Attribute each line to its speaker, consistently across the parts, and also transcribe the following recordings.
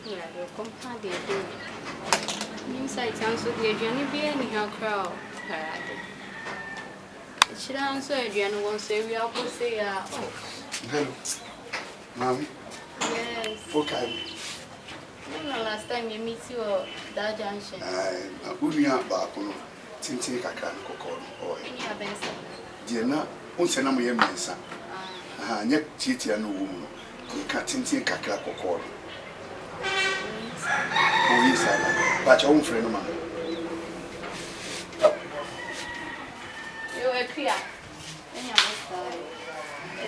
Speaker 1: Yeah, they'll come how they do. Inside sounds so good. Johnny be anyhow crowd. Should I answer Adrian won't say we are both say, oh.
Speaker 2: Hello, Mom.
Speaker 1: Yes.
Speaker 2: Okay.
Speaker 1: When the last time you meet you at that junction?
Speaker 2: Only about Tintin Kakan Coco or Diana, won't send them a mesa. Yet Titi and no woman. You can't Tintin Kakla Coco. Oh, yes, but your own friend, man.
Speaker 1: You are clear.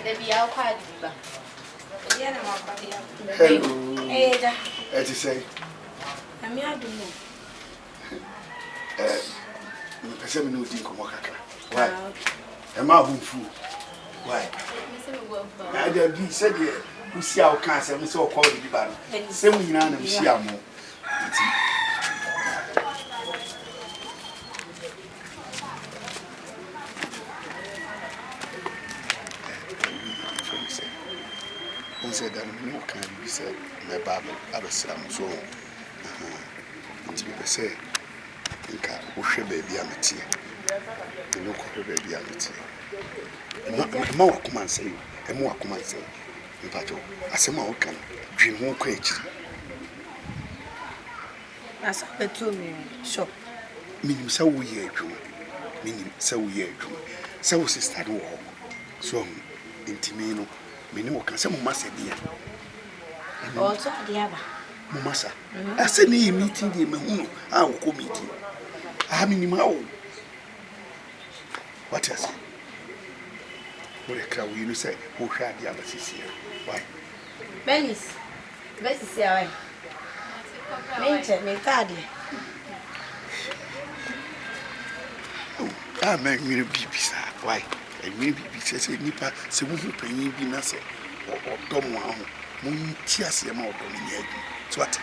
Speaker 1: They be out quite.
Speaker 2: Hello. As you say,
Speaker 1: I'm here to know.
Speaker 2: I said, no, think of Wakaka. Why? Am I fool? Why? I did be said, you see our cancer, and so called the battle. Same in an Siamo. One said that no can be said, my Bible, other Sam, so. To say, who should be a material. The local baby, and more command say, and more command say, in battle, as a more can dream more quage.
Speaker 3: As I told me, shop.
Speaker 2: Meaning so we are true, meaning so we are true. So sister, so intimino, meaning can some must be.
Speaker 3: Also, the other.
Speaker 2: Mumasa, I said, meeting the Mahu, our committee. I mean, what is it? What a crowd you say, who had the other here? Why?
Speaker 3: Benny's. Best is away. Nature, me tardy.
Speaker 2: I make me a baby, sir. Why? I may be says a nipper, so won't you pay me be nothing or dumb one. Moon tears him out on the egg. What?